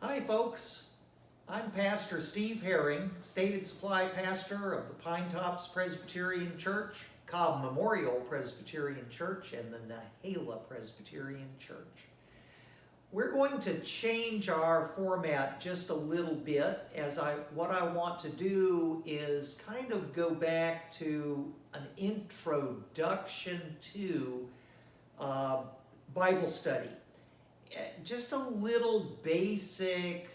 Hi folks, I'm Pastor Steve Herring, Stated Supply Pastor of the Pine Tops Presbyterian Church, Cobb Memorial Presbyterian Church, and the Nahala Presbyterian Church. We're going to change our format just a little bit what I want to do is kind of go back to an introduction to Bible study. Just a little basic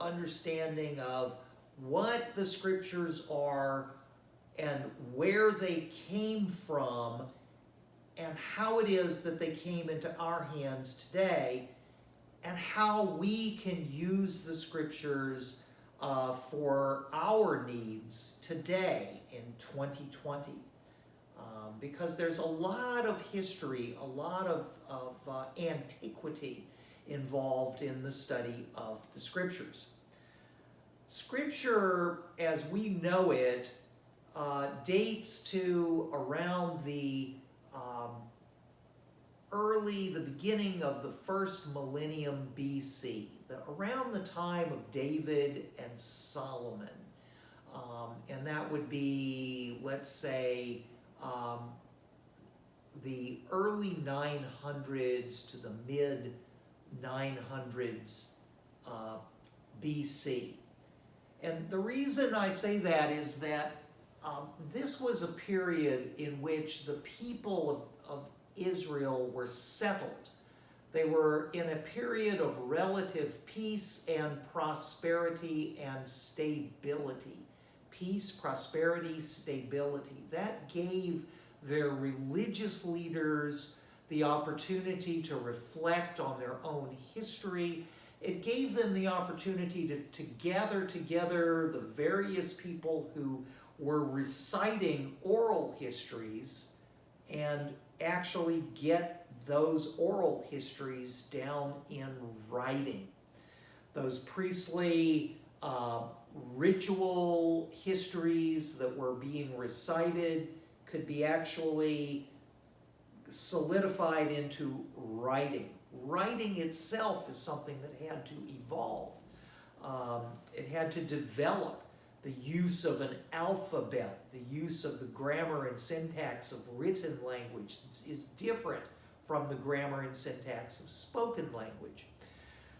understanding of what the scriptures are and where they came from and how it is that they came into our hands today and how we can use the scriptures for our needs today in 2020. Because there's a lot of history, a lot of antiquity involved in the study of the scriptures. Scripture, as we know it, dates to around the beginning of the first millennium BC, around the time of David and Solomon. And that would be, let's say, the early 900s to the mid 900s BC. And the reason I say that is that this was a period in which the people of Israel were settled. They were in a period of relative peace and prosperity and stability. Peace, prosperity, stability. That gave their religious leaders the opportunity to reflect on their own history. It gave them the opportunity to gather together the various people who were reciting oral histories and actually get those oral histories down in writing. Those priestly ritual histories that were being recited could be actually solidified into writing. Writing itself is something that had to evolve. It had to develop. The use of an alphabet, the use of the grammar and syntax of written language is different from the grammar and syntax of spoken language.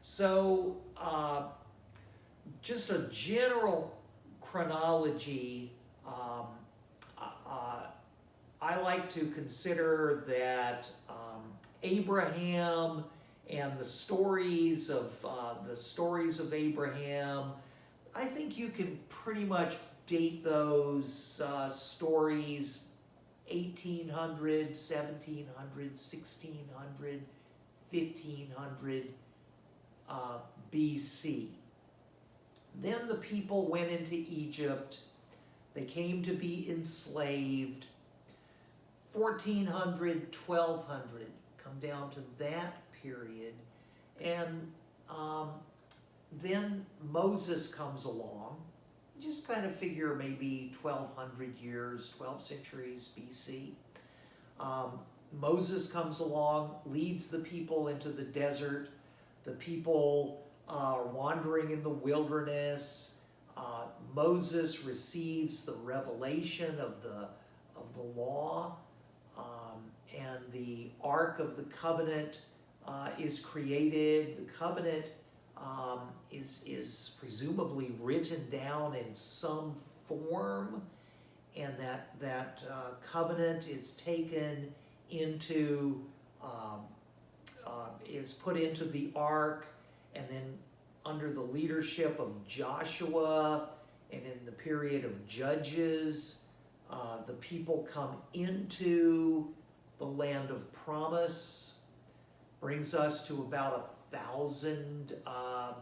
So just a general chronology, I like to consider that Abraham and the stories of Abraham, I think you can pretty much date those stories 1800, 1700, 1600, 1500 BC. Then the people went into Egypt. They came to be enslaved. 1400, 1200, come down to that period. And then Moses comes along. Just kind of figure maybe 1200 years, 12 centuries BC. Moses comes along, leads the people into the desert. The people are wandering in the wilderness. Moses receives the revelation of the law, and the Ark of the Covenant is created. The covenant is presumably written down in some form, and that covenant is taken into, is put into the Ark, and then under the leadership of Joshua and in the period of Judges, the people come into the land of promise. Brings us to about 1000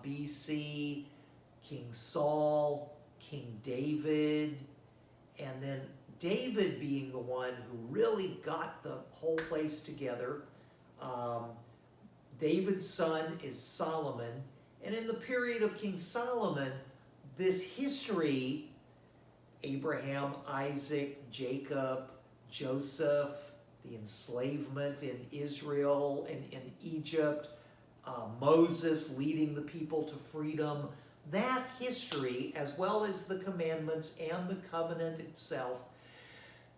BC, King Saul, King David, and then David being the one who really got the whole place together. David's son is Solomon, and in the period of King Solomon, this history, Abraham, Isaac, Jacob, Joseph, the enslavement in Israel and in Egypt, Moses leading the people to freedom. That history, as well as the commandments and the covenant itself,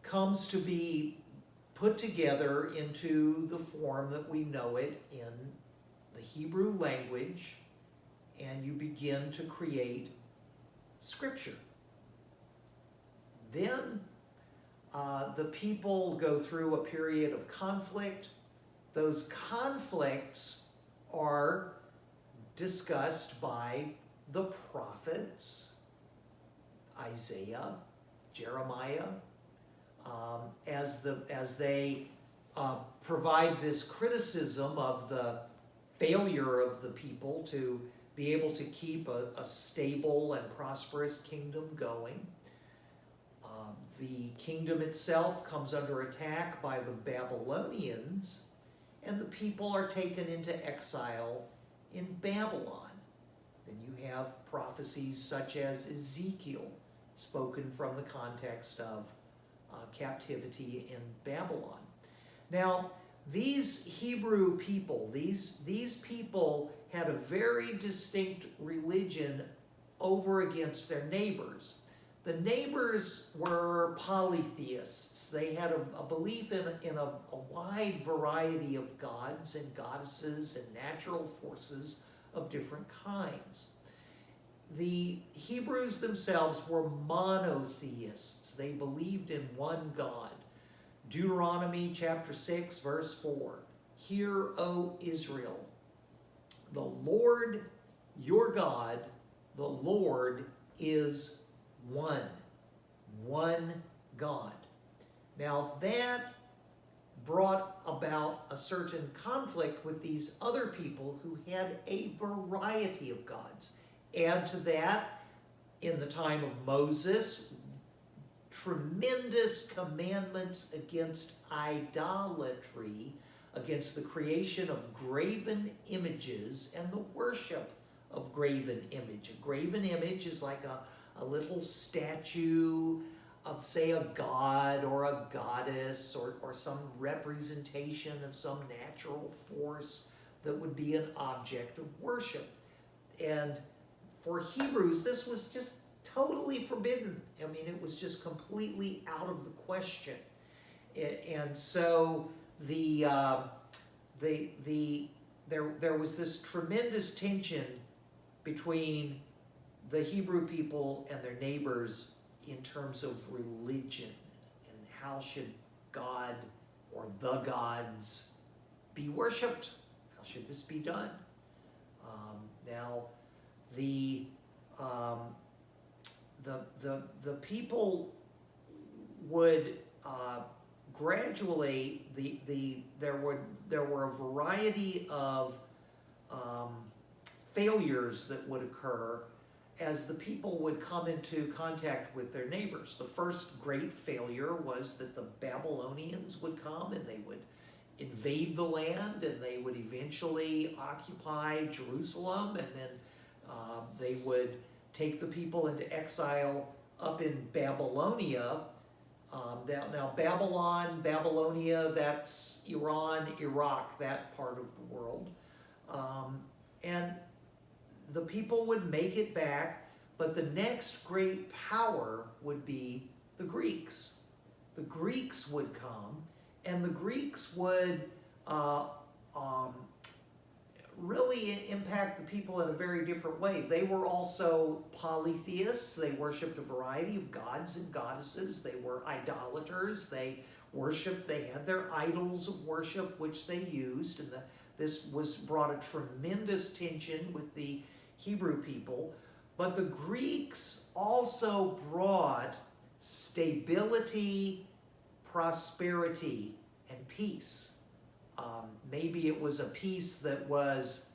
comes to be put together into the form that we know it in the Hebrew language, and you begin to create Scripture. Then the people go through a period of conflict. Those conflicts are discussed by the prophets, Isaiah, Jeremiah, as they provide this criticism of the failure of the people to be able to keep a stable and prosperous kingdom going. The kingdom itself comes under attack by the Babylonians, and the people are taken into exile in Babylon. Then you have prophecies such as Ezekiel, spoken from the context of captivity in Babylon. Now, these Hebrew people, these people had a very distinct religion over against their neighbors. The neighbors were polytheists. They had a belief in a wide variety of gods and goddesses and natural forces of different kinds. The Hebrews themselves were monotheists. They believed in one God. Deuteronomy chapter 6, verse 4. Hear, O Israel, the Lord your God, the Lord is one God. Now that brought about a certain conflict with these other people who had a variety of gods. Add to that, in the time of Moses, tremendous commandments against idolatry, against the creation of graven images and the worship of graven image. A graven image is like a little statue of, say, a god or a goddess or some representation of some natural force that would be an object of worship. And for Hebrews, this was just totally forbidden. I mean, it was just completely out of the question. And so there was this tremendous tension between the Hebrew people and their neighbors in terms of religion and how should God or the gods be worshipped? How should this be done? Now, the people would gradually there were a variety of failures that would occur as the people would come into contact with their neighbors. The first great failure was that the Babylonians would come and they would invade the land, and they would eventually occupy Jerusalem, and then they would take the people into exile up in Babylonia. Now Babylonia, that's Iran, Iraq, that part of the world. And the people would make it back, but the next great power would be the Greeks. The Greeks would come, and the Greeks would really impact the people in a very different way. They were also polytheists. They worshipped a variety of gods and goddesses. They were idolaters. They had their idols of worship which they used, and this brought a tremendous tension with the Hebrew people. But the Greeks also brought stability, prosperity, and peace. Maybe it was a peace that was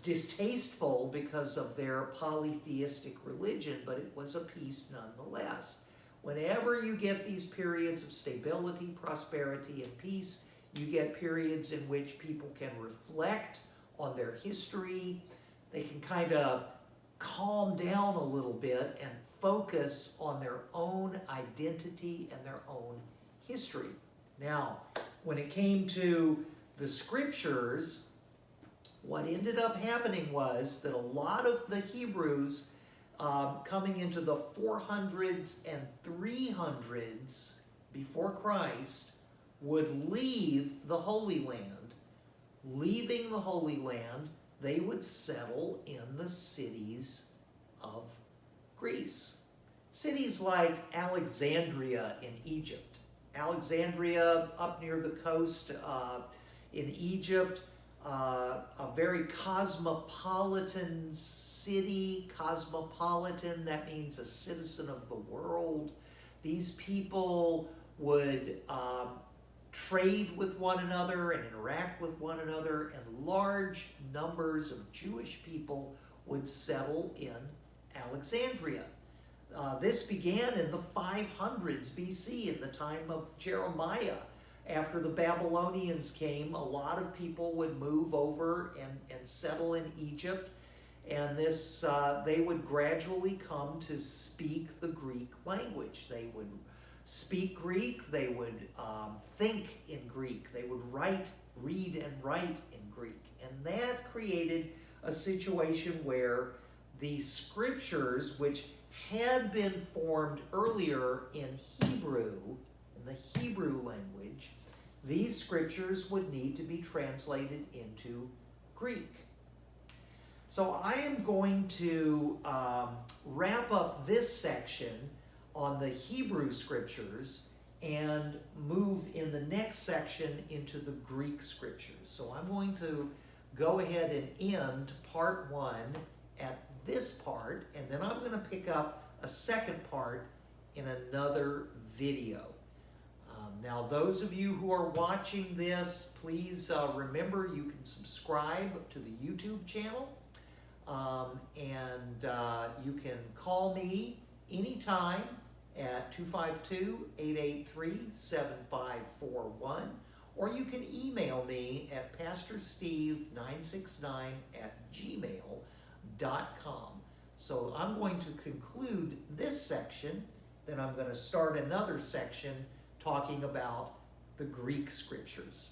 distasteful because of their polytheistic religion, but it was a peace nonetheless. Whenever you get these periods of stability, prosperity, and peace, you get periods in which people can reflect on their history. They can kind of calm down a little bit and focus on their own identity and their own history. Now, when it came to the scriptures, what ended up happening was that a lot of the Hebrews coming into the 400s and 300s before Christ would leave the Holy Land. Leaving the Holy Land, they would settle in the cities of Greece. Cities like Alexandria in Egypt. Alexandria up near the coast in Egypt, a very cosmopolitan city. Cosmopolitan, that means a citizen of the world. These people would trade with one another and interact with one another, and large numbers of Jewish people would settle in Alexandria. This began in the 500s BC, in the time of Jeremiah. After the Babylonians came, a lot of people would move over and settle in Egypt, and this they would gradually come to speak the Greek language. They would speak Greek, they would think in Greek, they would read and write in Greek. And that created a situation where the scriptures, which had been formed earlier in Hebrew, in the Hebrew language, these scriptures would need to be translated into Greek. So I am going to wrap up this section on the Hebrew scriptures and move in the next section into the Greek scriptures. So I'm going to go ahead and end part 1 at this part, and then I'm going to pick up a second part in another video. Now, those of you who are watching this, please remember you can subscribe to the YouTube channel, and you can call me anytime at 252-883-7541, or you can email me at pastorsteve969@gmail.com. So I'm going to conclude this section, then I'm going to start another section talking about the Greek scriptures.